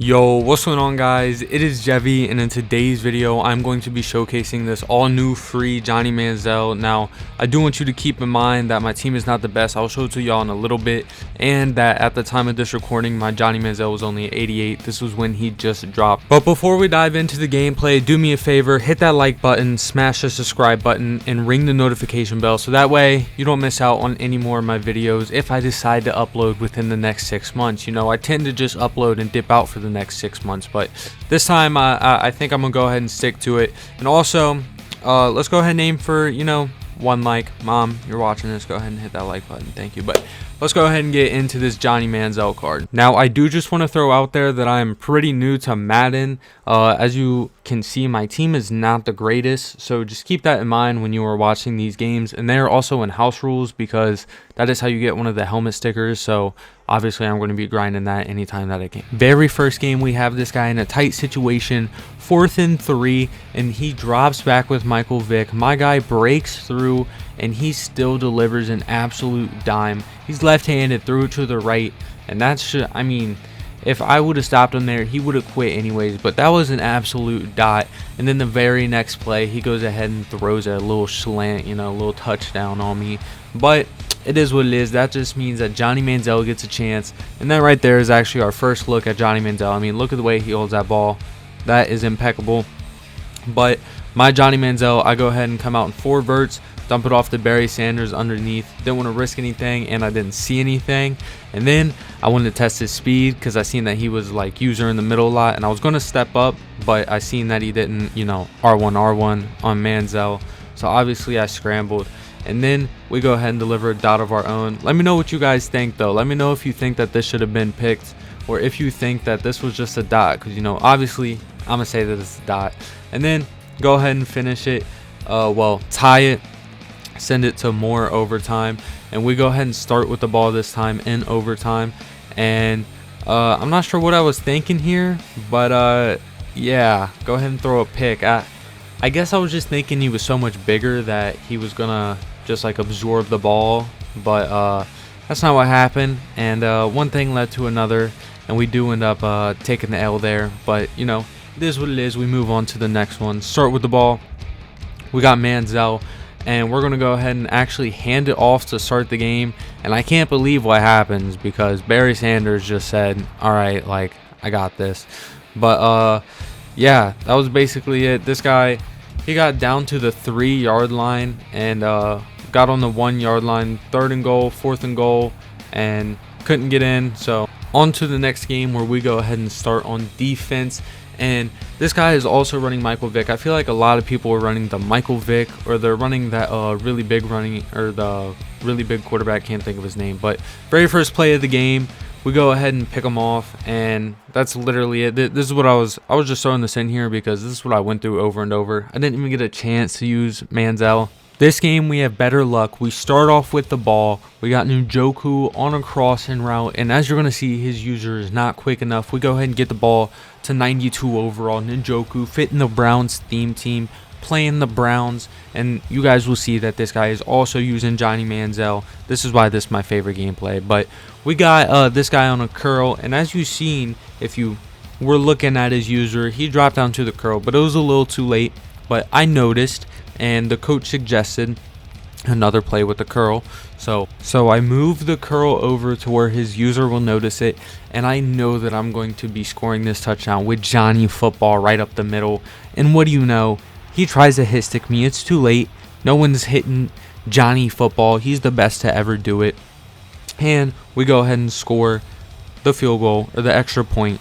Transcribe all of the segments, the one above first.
Yo, what's going on, guys? It is Jevy, and in today's video I'm going to be showcasing this all new free Johnny Manziel. Now, I do want you to keep in mind that my team is not the best. I'll show it to y'all in a little bit, and that at the time of this recording my Johnny Manziel was only 88. This was when he just dropped. But before we dive into the gameplay, do me a favor, hit that like button, smash the subscribe button, and ring the notification bell so that way you don't miss out on any more of my videos if I decide to upload within the next 6 months. You know, I tend to just upload and dip out for the next 6 months, but this time I think I'm gonna go ahead and stick to it. And also, let's go ahead and aim for, you know, 1 like. Mom, you're watching this, go ahead and hit that like button, thank you. But let's go ahead and get into this Johnny Manziel card. Now, I do just want to throw out there that I'm pretty new to Madden. As you can see, my team is not the greatest, so just keep that in mind when you are watching these games. And they're also in house rules because that is how you get one of the helmet stickers, so obviously I'm going to be grinding that anytime that I can. Very first game, we have this guy in a tight situation, 4th and 3, and he drops back with Michael Vick. My guy breaks through and he still delivers an absolute dime. He's left-handed, threw it to the right, and that's just, I mean, if I would have stopped him there, he would have quit anyways, but that was an absolute dot. And then the very next play, he goes ahead and throws a little slant, you know, a little touchdown on me. But it is what it is. That just means that Johnny Manziel gets a chance. And that right there is actually our first look at Johnny Manziel. I mean, look at the way he holds that ball. That is impeccable. But my Johnny Manziel, I go ahead and come out in 4 verts, dump it off to Barry Sanders underneath. Didn't want to risk anything, and I didn't see anything. And then I wanted to test his speed because I seen that he was like user in the middle a lot, and I was going to step up, but I seen that he didn't, you know, R1 on Manziel. So obviously I scrambled. And then we go ahead and deliver a dot of our own. Let me know what you guys think, though. Let me know if you think that this should have been picked, or if you think that this was just a dot, because, you know, obviously I'm going to say that it's a dot. And then go ahead and finish it, well, tie it, send it to more overtime, and we go ahead and start with the ball this time in overtime. And I'm not sure what I was thinking here, but yeah, go ahead and throw a pick. I guess I was just thinking he was so much bigger that he was gonna just like absorb the ball, but that's not what happened. And one thing led to another, and we do end up taking the L there. But you know, it is what it is. We move on to the next one. Start with the ball. We got Manziel, and we're gonna go ahead and actually hand it off to start the game. And I can't believe what happens because Barry Sanders just said, "All right, like I got this." But yeah, that was basically it. This guy, he got down to the 3-yard line and got on the 1-yard line, 3rd and goal, 4th and goal, and couldn't get in. So on to the next game where we go ahead and start on defense. And this guy is also running Michael Vick. I feel like a lot of people are running the Michael Vick, or they're running that really big running, or the really big quarterback, can't think of his name. But very first play of the game, we go ahead and pick him off, and that's literally it. This is what I was just throwing this in here because this is what I went through over and over. I didn't even get a chance to use Manziel. This game we have better luck. We start off with the ball. We got Njoku on a crossing route, and as you're going to see, his user is not quick enough. We go ahead and get the ball to 92 overall. Njoku fit in the Browns theme team, playing the Browns, and you guys will see that this guy is also using Johnny Manziel. This is why this is my favorite gameplay. But we got this guy on a curl, and as you've seen, if you were looking at his user, he dropped down to the curl, but it was a little too late. But I noticed, and the coach suggested another play with the curl, so I moved the curl over to where his user will notice it, and I know that I'm going to be scoring this touchdown with Johnny football right up the middle. And what do you know, he tries to hit stick me. It's too late. No one's hitting Johnny football. He's the best to ever do it, and we go ahead and score the field goal, or the extra point,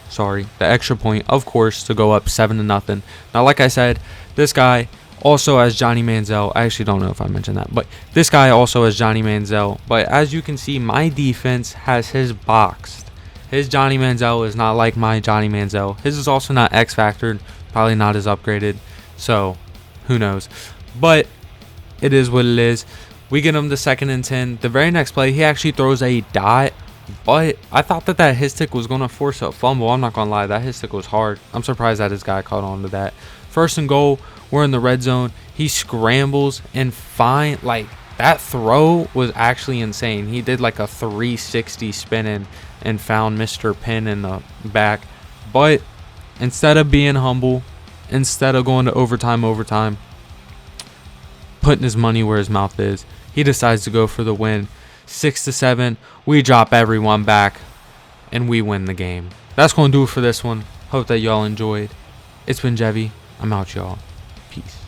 of course, to go up 7-0. Now, like I said, this guy also has Johnny Manziel. I actually don't know if I mentioned that, but this guy also has Johnny Manziel. But as you can see, my defense has his boxed. His Johnny Manziel is not like my Johnny Manziel. His is also not X Factored, probably not as upgraded, so who knows. But it is what it is. We get him the 2nd and 10. The very next play, he actually throws a dot, but I thought that hit stick was going to force a fumble. I'm not going to lie, that hit stick was hard. I'm surprised that his guy caught on to that. 1st and goal, we're in the red zone. He scrambles and that throw was actually insane. He did like a 360 spinning and found Mr. Penn in the back. But instead of being humble, instead of going to overtime, putting his money where his mouth is, he decides to go for the win. 6-7. We drop everyone back, and we win the game. That's going to do it for this one. Hope that y'all enjoyed. It's been Jevy. I'm out, y'all. Peace.